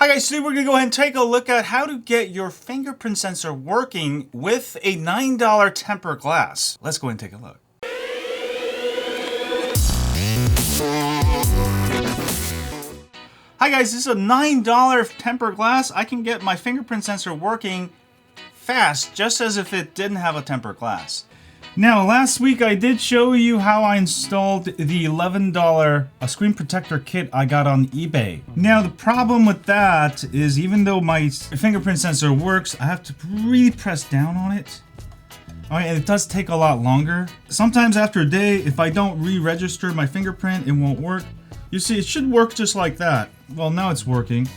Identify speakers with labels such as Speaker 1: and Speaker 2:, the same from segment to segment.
Speaker 1: Hi guys, today we're going to go ahead and take a look at how to get your fingerprint sensor working with a $9 tempered glass. Let's go ahead and take a look. Hi guys, this is a $9 tempered glass. I can get my fingerprint sensor working fast, just as if it didn't have a tempered glass. Now, last week I did show you how I installed the $11 screen protector kit I got on eBay. Now, the problem with that is even though my fingerprint sensor works, I have to really press down on it. Alright, and it does take a lot longer. Sometimes after a day, if I don't re-register my fingerprint, it won't work. You see, it should work just like that. Well, now it's working.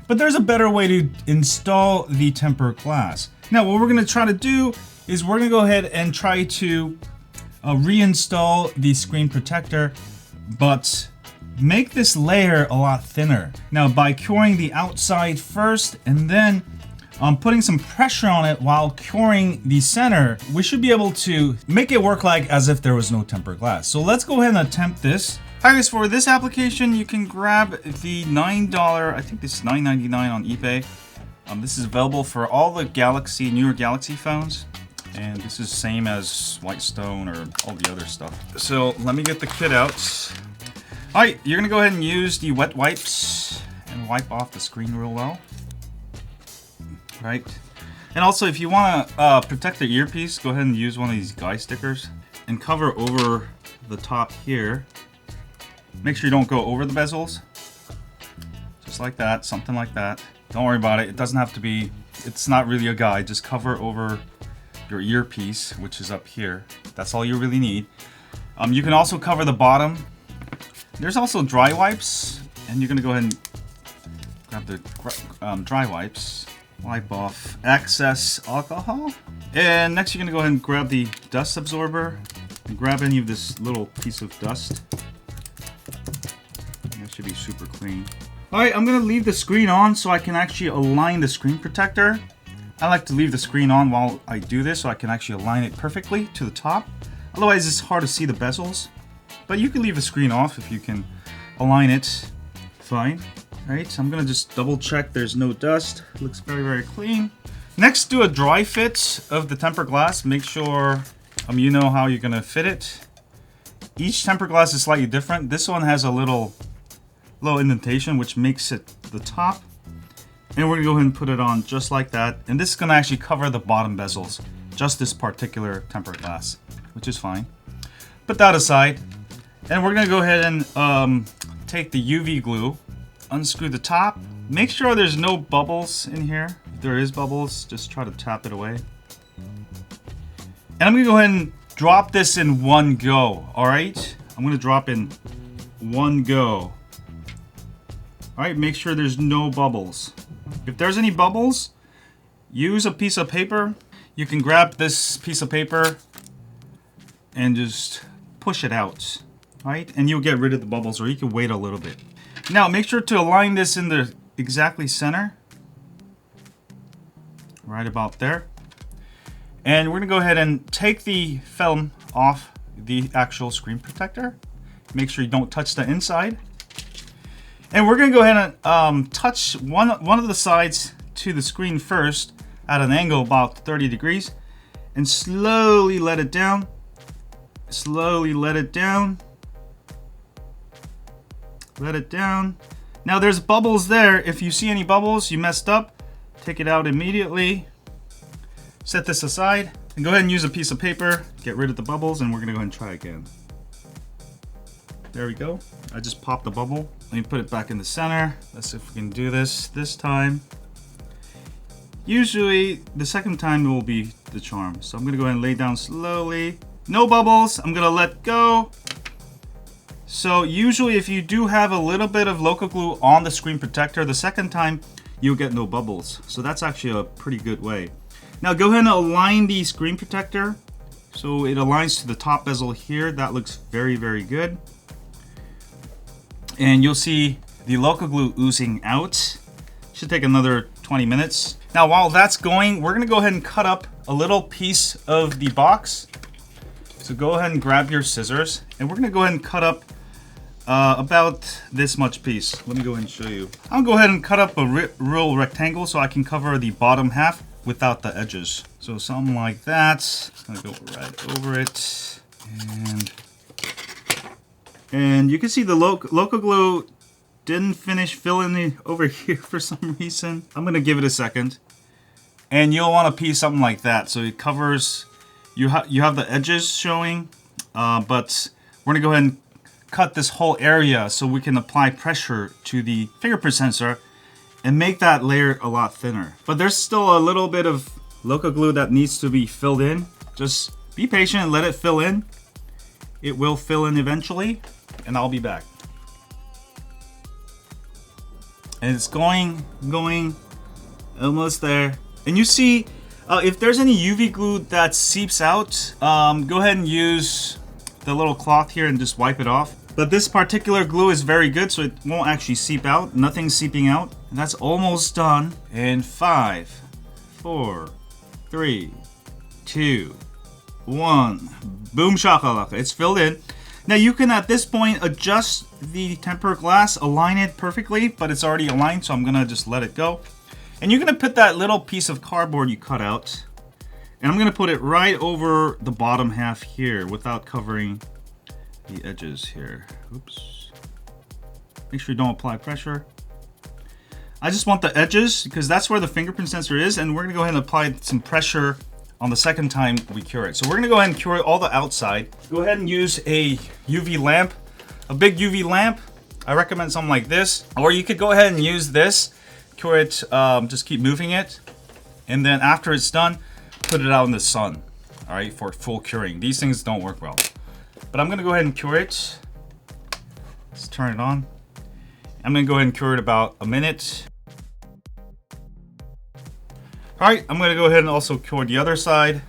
Speaker 1: But there's a better way to install the tempered glass. Now, what we're going to try to do is we're going to go ahead and try to reinstall the screen protector, but make this layer a lot thinner. Now, by curing the outside first and then putting some pressure on it while curing the center, we should be able to make it work like as if there was no tempered glass. So let's go ahead and attempt this. Hi guys, for this application, you can grab the $9, I think this is $9.99 on eBay. This is available for all the newer Galaxy phones. And this is same as WhiteStone or all the other stuff. So let me get the kit out. Alright, you're gonna go ahead and use the wet wipes and wipe off the screen real well. Right. And also, if you wanna protect the earpiece, go ahead and use one of these guy stickers and cover over the top here. Make sure you don't go over the bezels. Just like that, something like that. Don't worry about it. It doesn't have to be, it's not really a guide. Just cover over your earpiece, which is up here. That's all you really need. You can also cover the bottom. There's also dry wipes, and you're gonna go ahead and grab the dry wipes. Wipe off excess alcohol. And next you're gonna go ahead and grab the dust absorber and grab any of this little piece of dust. That should be super clean. Alright, I'm gonna leave the screen on so I can actually align the screen protector. I like to leave the screen on while I do this so I can actually align it perfectly to the top. Otherwise it's hard to see the bezels. But you can leave the screen off if you can align it fine. Alright, so I'm gonna just double check there's no dust. Looks very, very clean. Next, do a dry fit of the tempered glass. Make sure you know how you're gonna fit it. Each tempered glass is slightly different. This one has a little indentation which makes it the top. And we're gonna go ahead and put it on just like that. And this is gonna actually cover the bottom bezels. Just this particular tempered glass, which is fine. Put that aside. And we're gonna go ahead and take the UV glue, unscrew the top. Make sure there's no bubbles in here. If there is bubbles, just try to tap it away. And I'm gonna go ahead and drop this in one go, all right? I'm gonna drop in one go. All right, make sure there's no bubbles. If there's any bubbles, use a piece of paper. You can grab this piece of paper and just push it out, right? And you'll get rid of the bubbles, or you can wait a little bit. Now, make sure to align this in the exactly center, right about there. And we're gonna go ahead and take the film off the actual screen protector. Make sure you don't touch the inside. And we're gonna go ahead and touch one of the sides to the screen first at an angle about 30 degrees and slowly let it down. Slowly let it down. Let it down. Now there's bubbles there. If you see any bubbles, you messed up. Take it out immediately. Set this aside and go ahead and use a piece of paper. Get rid of the bubbles, and we're gonna go ahead and try again. There we go. I just popped the bubble. Let me put it back in the center. Let's see if we can do this time. Usually, the second time will be the charm. So I'm gonna go ahead and lay down slowly. No bubbles. I'm gonna let go. So usually if you do have a little bit of local glue on the screen protector, the second time you'll get no bubbles. So that's actually a pretty good way. Now go ahead and align the screen protector so it aligns to the top bezel here. That looks very, very good. And you'll see the local glue oozing out. Should take another 20 minutes. Now while that's going, we're gonna go ahead and cut up a little piece of the box. So go ahead and grab your scissors, and we're gonna go ahead and cut up about this much piece. Let me go ahead and show you. I'm gonna go ahead and cut up a real rectangle so I can cover the bottom half without the edges. So something like that. Just gonna go right over it. And you can see the local glue didn't finish filling over here for some reason. I'm gonna give it a second. And you'll want a piece something like that, so it covers. You have the edges showing, but we're gonna go ahead and cut this whole area so we can apply pressure to the fingerprint sensor and make that layer a lot thinner. But there's still a little bit of local glue that needs to be filled in. Just be patient and let it fill in. It will fill in eventually, and I'll be back. And it's going, almost there. And you see, if there's any UV glue that seeps out, go ahead and use the little cloth here and just wipe it off. But this particular glue is very good, so it won't actually seep out. Nothing's seeping out. And that's almost done. In 5, 4, 3, 2, 1. Boom shakalaka. It's filled in. Now you can at this point adjust the tempered glass, align it perfectly, but it's already aligned, so I'm gonna just let it go. And you're gonna put that little piece of cardboard you cut out, and I'm gonna put it right over the bottom half here without covering the edges here. Oops. Make sure you don't apply pressure. I just want the edges because that's where the fingerprint sensor is, and we're gonna go ahead and apply some pressure on the second time we cure it. So we're gonna go ahead and cure all the outside. Go ahead and use a UV lamp, a big UV lamp. I recommend something like this, or you could go ahead and use this. Cure it, just keep moving it, and then after it's done, put it out in the sun, all right, for full curing. These things don't work well, but I'm gonna go ahead and cure it. Let's turn it on. I'm gonna go ahead and cure it about a minute. All right, I'm gonna go ahead and also cure the other side.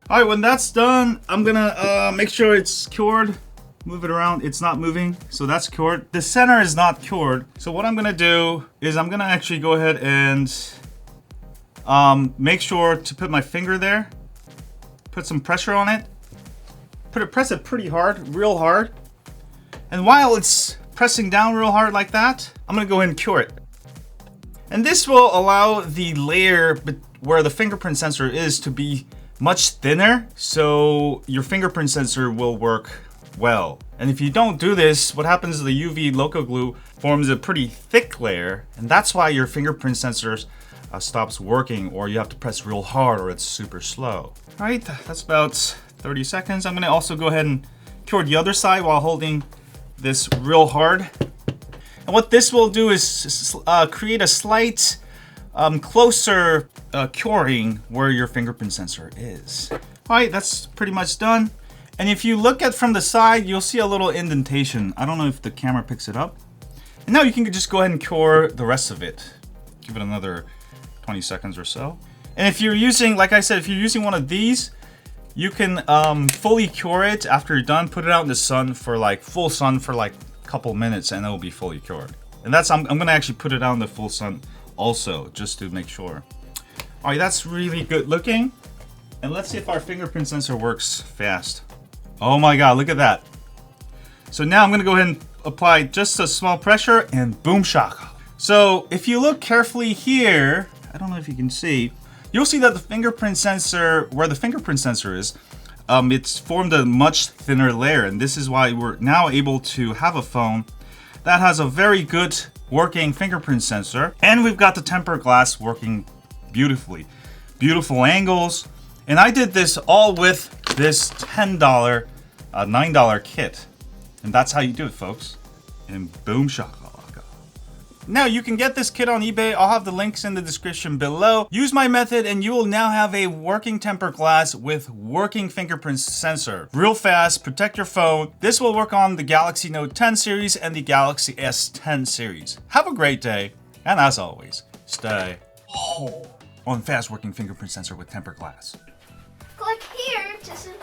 Speaker 1: All right, when that's done, I'm gonna make sure it's cured. Move it around, it's not moving, so that's cured. The center is not cured, so what I'm gonna do is I'm gonna actually go ahead and make sure to put my finger there, put some pressure on it, press it pretty hard, real hard, and while it's pressing down real hard like that, I'm gonna go ahead and cure it. And this will allow the layer where the fingerprint sensor is to be much thinner, so your fingerprint sensor will work well. And if you don't do this, what happens is the UV local glue forms a pretty thick layer, and that's why your fingerprint sensor stops working, or you have to press real hard, or it's super slow. All right, that's about 30 seconds. I'm gonna also go ahead and cure the other side while holding this real hard. And what this will do is create a slight closer curing where your fingerprint sensor is. All right, that's pretty much done. And if you look at from the side, you'll see a little indentation. I don't know if the camera picks it up. And now you can just go ahead and cure the rest of it. Give it another 20 seconds or so. And if you're using, like I said, if you're using one of these, you can fully cure it after you're done. Put it out in the sun for like full sun for like a couple minutes, and it will be fully cured. And that's I'm gonna actually put it out in the full sun also, just to make sure. All right, that's really good looking. And let's see if our fingerprint sensor works fast. Oh my God, look at that. So now I'm gonna go ahead and apply just a small pressure, and boom shaka. So if you look carefully here, I don't know if you can see, you'll see that the fingerprint sensor, where the fingerprint sensor is, it's formed a much thinner layer. And this is why we're now able to have a phone that has a very good working fingerprint sensor. And we've got the tempered glass working beautifully. Beautiful angles. And I did this all with this $10, $9 kit. And that's how you do it, folks. And boom shakalaka. Now you can get this kit on eBay. I'll have the links in the description below. Use my method and you will now have a working tempered glass with working fingerprint sensor. Real fast, protect your phone. This will work on the Galaxy Note 10 series and the Galaxy S10 series. Have a great day. And as always, stay on fast working fingerprint sensor with tempered glass.
Speaker 2: Click here to subscribe.